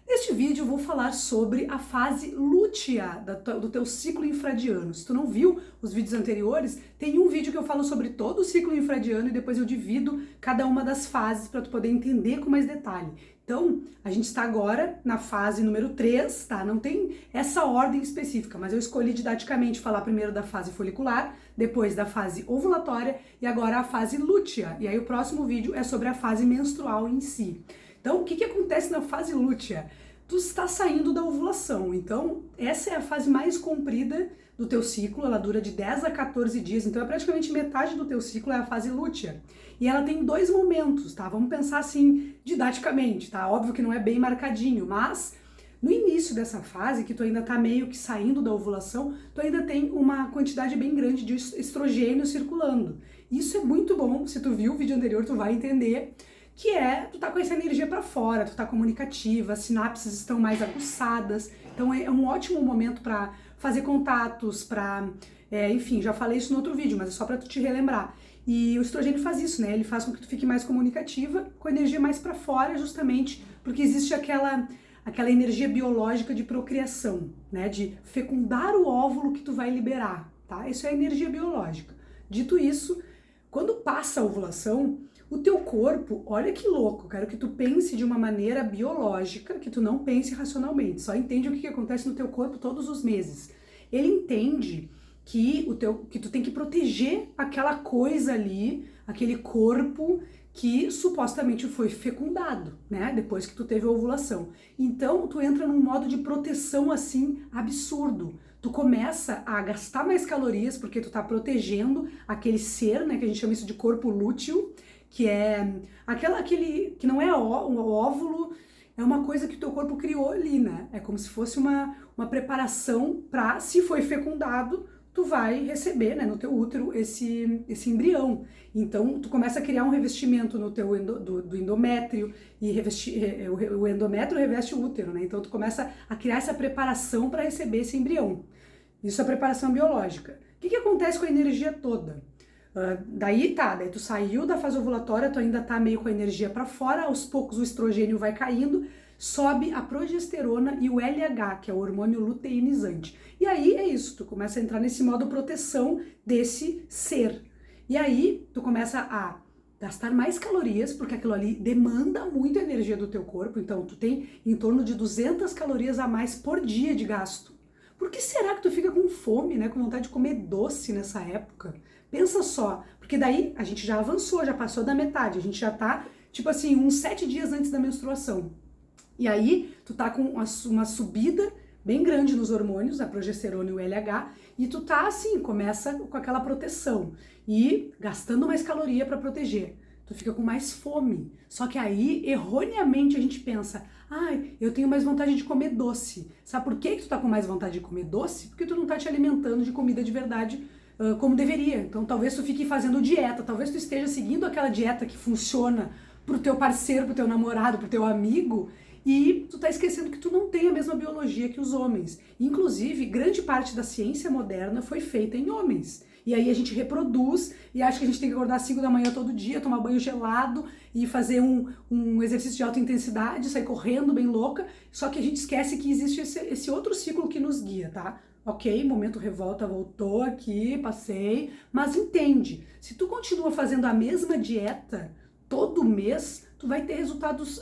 Neste vídeo eu vou falar sobre a fase lútea do teu ciclo infradiano. Se tu não viu os vídeos anteriores, tem um vídeo que eu falo sobre todo o ciclo infradiano e depois eu divido cada uma das fases para tu poder entender com mais detalhe. Então, a gente está agora na fase número 3, tá? Não tem essa ordem específica, mas eu escolhi didaticamente falar primeiro da fase folicular, depois da fase ovulatória e agora a fase lútea. E aí o próximo vídeo é sobre a fase menstrual em si. Então, o que acontece na fase lútea? Tu está saindo da ovulação, então essa é a fase mais comprida do teu ciclo, ela dura de 10 a 14 dias, então é praticamente metade do teu ciclo é a fase lútea. E ela tem dois momentos, tá? Vamos pensar assim, didaticamente, tá? Óbvio que não é bem marcadinho, mas no início dessa fase, que tu ainda tá meio que saindo da ovulação, tu ainda tem uma quantidade bem grande de estrogênio circulando. Isso é muito bom, se tu viu o vídeo anterior, tu vai entender que tu tá com essa energia para fora, tu tá comunicativa, as sinapses estão mais aguçadas, então é um ótimo momento para fazer contatos, enfim, já falei isso no outro vídeo, mas é só para tu te relembrar. E o estrogênio faz isso, né? Ele faz com que tu fique mais comunicativa, com a energia mais para fora, justamente porque existe aquela energia biológica de procriação, né? De fecundar o óvulo que tu vai liberar, tá? Isso é energia biológica. Dito isso, quando passa a ovulação, o teu corpo, olha que louco, quero que tu pense de uma maneira biológica, que tu não pense racionalmente, só entende o que acontece no teu corpo todos os meses. Ele entende que tu tem que proteger aquela coisa ali, aquele corpo que supostamente foi fecundado, né, depois que tu teve a ovulação. Então, tu entra num modo de proteção assim absurdo. Tu começa a gastar mais calorias porque tu tá protegendo aquele ser, né, que a gente chama isso de corpo lúteo, que é aquele que não é um óvulo, é uma coisa que o teu corpo criou ali, né? É como se fosse uma preparação para, se foi fecundado, tu vai receber, né, no teu útero esse embrião. Então, tu começa a criar um revestimento no teu do endométrio, e o endométrio reveste o útero, né? Então, tu começa a criar essa preparação para receber esse embrião. Isso é preparação biológica. O que acontece com a energia toda? Daí tu saiu da fase ovulatória, tu ainda tá meio com a energia para fora, aos poucos o estrogênio vai caindo, sobe a progesterona e o LH, que é o hormônio luteinizante. E aí é isso, tu começa a entrar nesse modo proteção desse ser. E aí tu começa a gastar mais calorias, porque aquilo ali demanda muita energia do teu corpo, então tu tem em torno de 200 calorias a mais por dia de gasto. Por que será que tu fica com fome, né, com vontade de comer doce nessa época? Pensa só, porque daí a gente já avançou, já passou da metade, a gente já tá, tipo assim, uns 7 dias antes da menstruação. E aí, tu tá com uma subida bem grande nos hormônios, a progesterona e o LH, e tu tá assim, começa com aquela proteção e gastando mais caloria para proteger. Tu fica com mais fome. Só que aí, erroneamente, a gente pensa, eu tenho mais vontade de comer doce. Sabe por que tu tá com mais vontade de comer doce? Porque tu não tá te alimentando de comida de verdade como deveria. Então talvez tu fique fazendo dieta, talvez tu esteja seguindo aquela dieta que funciona pro teu parceiro, pro teu namorado, pro teu amigo, e tu tá esquecendo que tu não tem a mesma biologia que os homens. Inclusive, grande parte da ciência moderna foi feita em homens. E aí a gente reproduz e acha que a gente tem que acordar às 5 da manhã todo dia, tomar banho gelado e fazer um exercício de alta intensidade, sair correndo bem louca, só que a gente esquece que existe esse outro ciclo que nos guia, tá? Ok, momento revolta, voltou aqui, passei, mas entende, se tu continua fazendo a mesma dieta todo mês, tu vai ter resultados,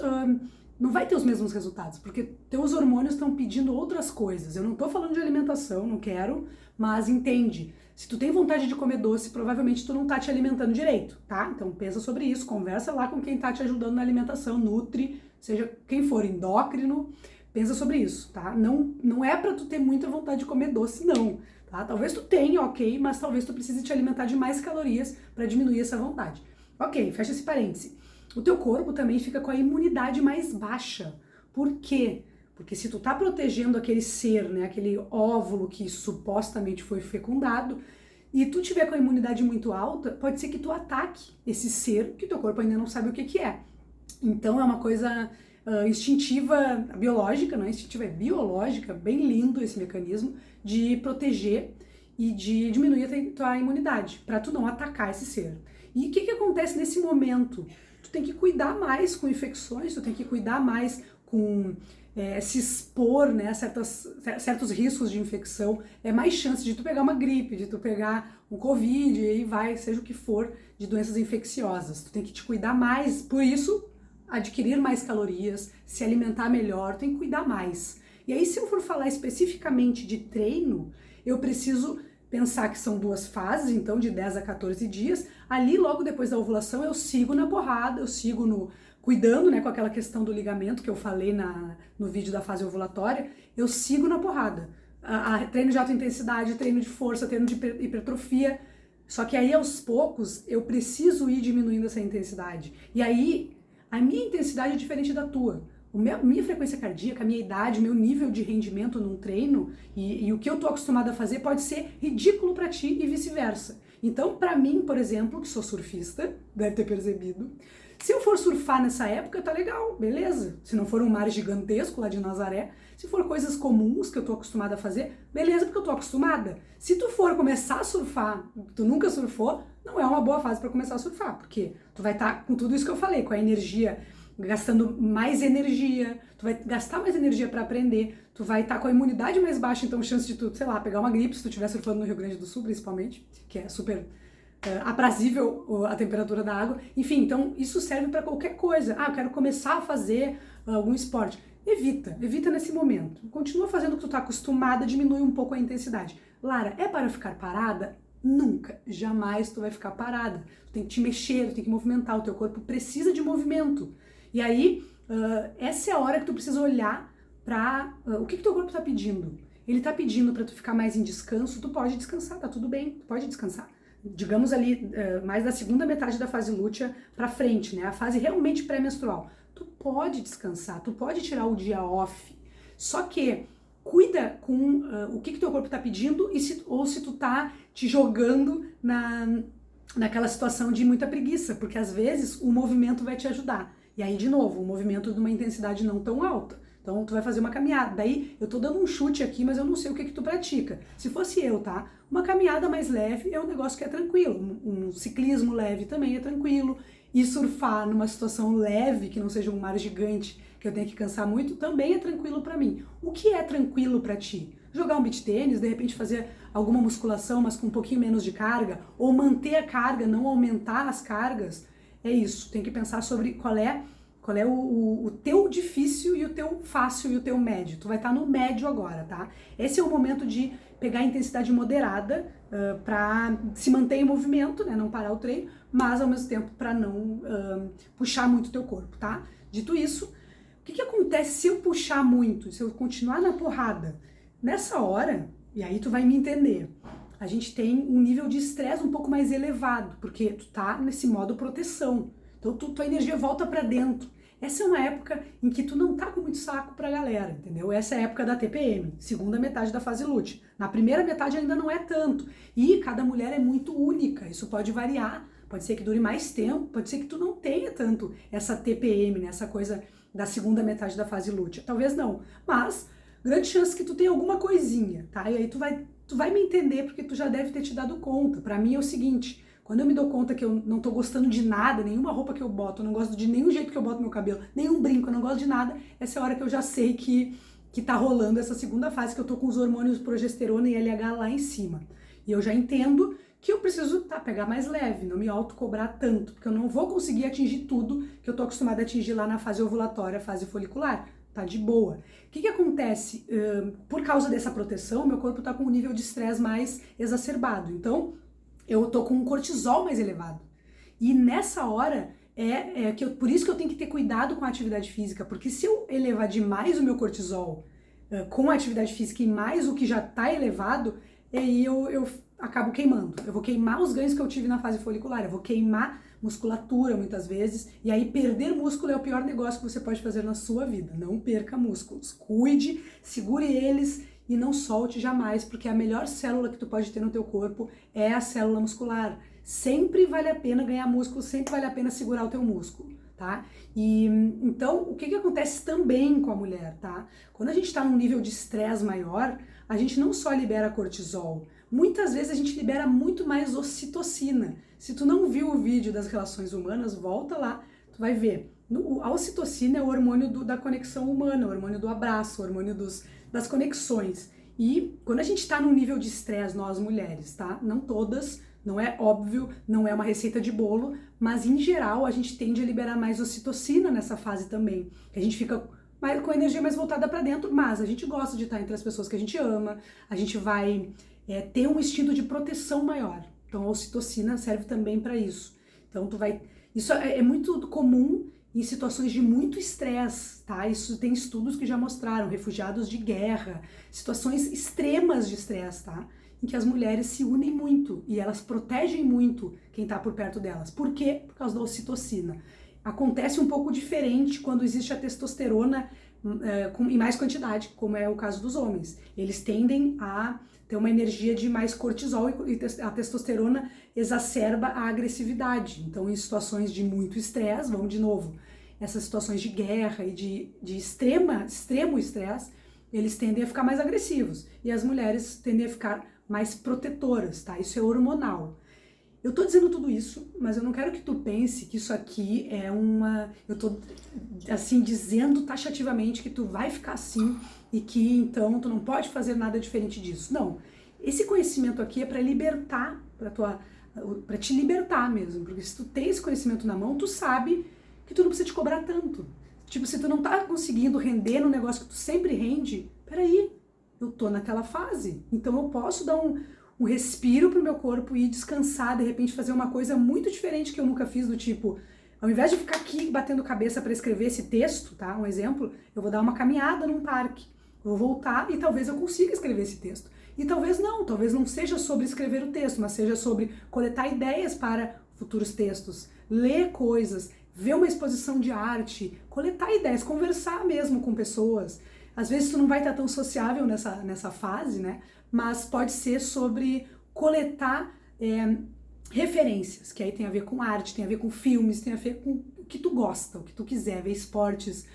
não vai ter os mesmos resultados, porque teus hormônios estão pedindo outras coisas. Eu não tô falando de alimentação, não quero, mas entende, se tu tem vontade de comer doce, provavelmente tu não tá te alimentando direito, tá? Então pensa sobre isso, conversa lá com quem tá te ajudando na alimentação, nutri, seja quem for, endócrino. Pensa sobre isso, tá? Não é pra tu ter muita vontade de comer doce, não, tá? Talvez tu tenha, ok, mas talvez tu precise te alimentar de mais calorias pra diminuir essa vontade. Ok, fecha esse parêntese. O teu corpo também fica com a imunidade mais baixa. Por quê? Porque se tu tá protegendo aquele ser, né, aquele óvulo que supostamente foi fecundado, e tu tiver com a imunidade muito alta, pode ser que tu ataque esse ser que teu corpo ainda não sabe o que é. Então é uma coisa instintiva, biológica, não é instintiva, é biológica, bem lindo esse mecanismo de proteger e de diminuir a tua imunidade, para tu não atacar esse ser. E o que acontece nesse momento? Tu tem que cuidar mais com infecções, tu tem que cuidar mais com se expor, né, a certos riscos de infecção, é mais chance de tu pegar uma gripe, de tu pegar um Covid, e aí vai, seja o que for, de doenças infecciosas. Tu tem que te cuidar mais, por isso, adquirir mais calorias, se alimentar melhor, tem que cuidar mais. E aí, se eu for falar especificamente de treino, eu preciso pensar que são 2 fases, então de 10 a 14 dias. Ali, logo depois da ovulação, eu sigo na porrada, eu sigo cuidando, né, com aquela questão do ligamento que eu falei no vídeo da fase ovulatória, eu sigo na porrada. Treino de alta intensidade, treino de força, treino de hipertrofia. Só que aí, aos poucos, eu preciso ir diminuindo essa intensidade. E aí, a minha intensidade é diferente da tua. Minha frequência cardíaca, a minha idade, o meu nível de rendimento num treino e o que eu tô acostumada a fazer pode ser ridículo para ti e vice-versa. Então, para mim, por exemplo, que sou surfista, deve ter percebido, se eu for surfar nessa época, tá legal, beleza. Se não for um mar gigantesco lá de Nazaré, se for coisas comuns que eu tô acostumada a fazer, beleza, porque eu tô acostumada. Se tu for começar a surfar, tu nunca surfou, não é uma boa fase para começar a surfar, porque tu vai estar com tudo isso que eu falei, com a energia, gastando mais energia, tu vai gastar mais energia para aprender, tu vai estar com a imunidade mais baixa, então chance de tu, sei lá, pegar uma gripe se tu estiver surfando no Rio Grande do Sul, principalmente, que é super aprazível a temperatura da água. Enfim, então isso serve para qualquer coisa. Eu quero começar a fazer algum esporte. Evita nesse momento. Continua fazendo o que tu tá acostumada, diminui um pouco a intensidade. Lara, é para ficar parada? Nunca, jamais tu vai ficar parada. Tu tem que te mexer, tu tem que movimentar, o teu corpo precisa de movimento. E aí, essa é a hora que tu precisa olhar para o que teu corpo tá pedindo. Ele tá pedindo para tu ficar mais em descanso, tu pode descansar, tá tudo bem, tu pode descansar. Digamos ali, mais da segunda metade da fase lútea pra frente, né? A fase realmente pré-menstrual. Tu pode descansar, tu pode tirar o dia off. Só que cuida com o que teu corpo tá pedindo ou se tu tá te jogando naquela situação de muita preguiça, porque às vezes o movimento vai te ajudar. E aí, de novo, um movimento de uma intensidade não tão alta. Então, tu vai fazer uma caminhada. Daí, eu tô dando um chute aqui, mas eu não sei o que tu pratica. Se fosse eu, tá? Uma caminhada mais leve é um negócio que é tranquilo. Um ciclismo leve também é tranquilo. E surfar numa situação leve, que não seja um mar gigante, que eu tenho que cansar muito, também é tranquilo pra mim. O que é tranquilo pra ti? Jogar um beach tênis, de repente fazer alguma musculação, mas com um pouquinho menos de carga, ou manter a carga, não aumentar as cargas. É isso, tem que pensar sobre qual é o teu difícil e o teu fácil e o teu médio. Tu vai estar no médio agora, tá? Esse é o momento de pegar a intensidade moderada para se manter em movimento, né? Não parar o treino, mas ao mesmo tempo para não puxar muito o teu corpo, tá? Dito isso, o que acontece se eu puxar muito, se eu continuar na porrada? Nessa hora, e aí tu vai me entender, a gente tem um nível de estresse um pouco mais elevado, porque tu tá nesse modo proteção. Então tua energia volta pra dentro. Essa é uma época em que tu não tá com muito saco pra galera, entendeu? Essa é a época da TPM, segunda metade da fase lútea. Na primeira metade ainda não é tanto. E cada mulher é muito única, isso pode variar. Pode ser que dure mais tempo, pode ser que tu não tenha tanto essa TPM, né? Essa coisa da segunda metade da fase lútea. Talvez não, mas grande chance que tu tenha alguma coisinha, tá? E aí tu vai me entender porque tu já deve ter te dado conta. Pra mim é o seguinte, quando eu me dou conta que eu não tô gostando de nada, nenhuma roupa que eu boto, eu não gosto de nenhum jeito que eu boto meu cabelo, nenhum brinco, eu não gosto de nada, essa é a hora que eu já sei que tá rolando essa segunda fase, que eu tô com os hormônios progesterona e LH lá em cima. E eu já entendo que eu preciso pegar mais leve, não me autocobrar tanto, porque eu não vou conseguir atingir tudo que eu tô acostumada a atingir lá na fase ovulatória, fase folicular. Tá de boa. O que acontece? Por causa dessa proteção, meu corpo tá com um nível de estresse mais exacerbado. Então, eu tô com um cortisol mais elevado. E nessa hora, por isso que eu tenho que ter cuidado com a atividade física, porque se eu elevar demais o meu cortisol com a atividade física e mais o que já tá elevado, aí eu acabo queimando. Eu vou queimar os ganhos que eu tive na fase folicular, eu vou queimar musculatura muitas vezes, e aí perder músculo é o pior negócio que você pode fazer na sua vida. Não perca músculos, cuide, segure eles e não solte jamais, porque a melhor célula que tu pode ter no teu corpo é a célula muscular. Sempre vale a pena ganhar músculo, sempre vale a pena segurar o teu músculo, tá? E então, o que acontece também com a mulher, tá? Quando a gente tá num nível de estresse maior, a gente não só libera cortisol, muitas vezes a gente libera muito mais ocitocina. Se tu não viu o vídeo das relações humanas, volta lá, tu vai ver. A ocitocina é o hormônio da conexão humana, o hormônio do abraço, o hormônio das conexões. E quando a gente está num nível de estresse, nós mulheres, tá? Não todas, não é óbvio, não é uma receita de bolo, mas em geral a gente tende a liberar mais ocitocina nessa fase também. A gente fica com a energia mais voltada para dentro, mas a gente gosta de estar entre as pessoas que a gente ama, a gente vai ter um instinto de proteção maior. Então a ocitocina serve também para isso. Então isso é muito comum em situações de muito estresse, tá? Isso tem estudos que já mostraram, refugiados de guerra, situações extremas de estresse, tá? Em que as mulheres se unem muito e elas protegem muito quem tá por perto delas. Por quê? Por causa da ocitocina. Acontece um pouco diferente quando existe a testosterona em mais quantidade, como é o caso dos homens. Eles tendem a ter uma energia de mais cortisol e a testosterona exacerba a agressividade. Então, em situações de muito estresse, vamos de novo, essas situações de guerra e de extremo estresse, eles tendem a ficar mais agressivos. E as mulheres tendem a ficar mais protetoras, tá? Isso é hormonal. Eu tô dizendo tudo isso, mas eu não quero que tu pense que isso aqui é eu tô, assim, dizendo taxativamente que tu vai ficar assim e que, então, tu não pode fazer nada diferente disso. Não. Esse conhecimento aqui é para libertar, para te libertar mesmo. Porque se tu tem esse conhecimento na mão, tu sabe que tu não precisa te cobrar tanto. Tipo, se tu não tá conseguindo render no negócio que tu sempre rende, peraí, eu tô naquela fase. Então eu posso dar um respiro pro meu corpo e descansar, de repente fazer uma coisa muito diferente que eu nunca fiz, do tipo, ao invés de ficar aqui batendo cabeça para escrever esse texto, tá? Um exemplo, eu vou dar uma caminhada num parque, vou voltar e talvez eu consiga escrever esse texto. E talvez não seja sobre escrever o texto, mas seja sobre coletar ideias para futuros textos, ler coisas, ver uma exposição de arte, coletar ideias, conversar mesmo com pessoas. Às vezes tu não vai estar tão sociável nessa fase, né? Mas pode ser sobre coletar referências, que aí tem a ver com arte, tem a ver com filmes, tem a ver com o que tu gosta, o que tu quiser, ver esportes,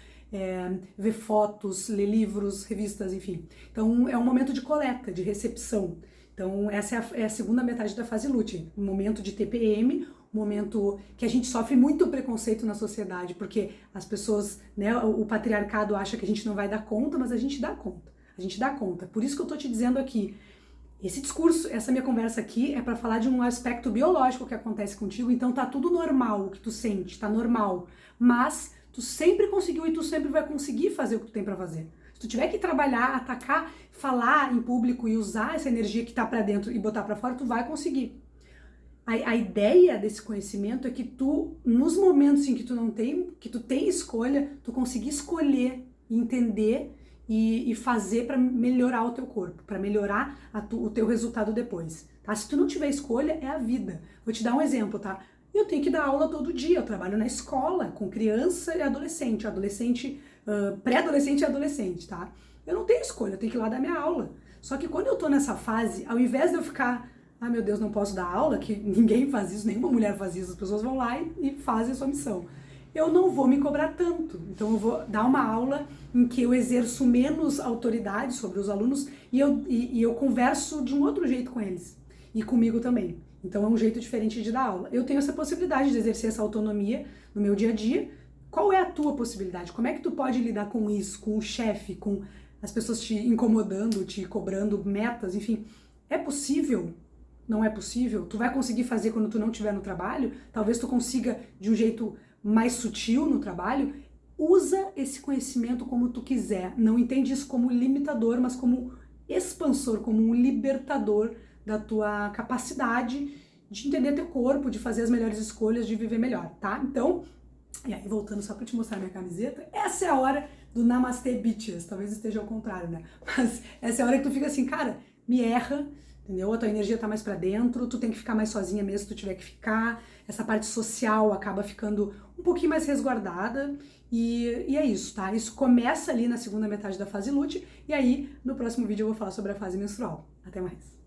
ver fotos, ler livros, revistas, enfim. Então é um momento de coleta, de recepção. Então essa é a segunda metade da fase lutein, um momento de TPM, um momento que a gente sofre muito preconceito na sociedade, porque as pessoas, né, o patriarcado acha que a gente não vai dar conta, mas a gente dá conta. A gente dá conta. Por isso que eu tô te dizendo aqui, esse discurso, essa minha conversa aqui é para falar de um aspecto biológico que acontece contigo, então tá tudo normal o que tu sente, tá normal. Mas tu sempre conseguiu e tu sempre vai conseguir fazer o que tu tem para fazer. Se tu tiver que trabalhar, atacar, falar em público e usar essa energia que tá para dentro e botar para fora, tu vai conseguir. A ideia desse conhecimento é que tu, nos momentos em que tu tem escolha, tu conseguir escolher, entender e fazer para melhorar o teu corpo, para melhorar o teu resultado depois, tá? Se tu não tiver escolha, é a vida. Vou te dar um exemplo, tá? Eu tenho que dar aula todo dia, eu trabalho na escola com criança e adolescente, pré-adolescente e adolescente, tá? Eu não tenho escolha, eu tenho que ir lá dar minha aula. Só que quando eu tô nessa fase, ao invés de eu ficar, ah, meu Deus, não posso dar aula, que ninguém faz isso, nenhuma mulher faz isso, as pessoas vão lá e fazem a sua missão. Eu não vou me cobrar tanto, então eu vou dar uma aula em que eu exerço menos autoridade sobre os alunos e eu converso de um outro jeito com eles, e comigo também. Então é um jeito diferente de dar aula. Eu tenho essa possibilidade de exercer essa autonomia no meu dia a dia. Qual é a tua possibilidade? Como é que tu pode lidar com isso, com o chefe, com as pessoas te incomodando, te cobrando metas, enfim? É possível? Não é possível? Tu vai conseguir fazer quando tu não estiver no trabalho? Talvez tu consiga de um jeito mais sutil no trabalho. Usa esse conhecimento como tu quiser. Não entende isso como limitador, mas como expansor, como um libertador da tua capacidade de entender teu corpo, de fazer as melhores escolhas, de viver melhor, tá? Então, e aí voltando só pra te mostrar minha camiseta, essa é a hora do Namastê Bitches. Talvez esteja ao contrário, né? Mas essa é a hora que tu fica assim, cara, me erra, entendeu? A tua energia tá mais pra dentro, tu tem que ficar mais sozinha mesmo se tu tiver que ficar. Essa parte social acaba ficando um pouquinho mais resguardada e é isso, tá? Isso começa ali na segunda metade da fase lutein e aí no próximo vídeo eu vou falar sobre a fase menstrual. Até mais!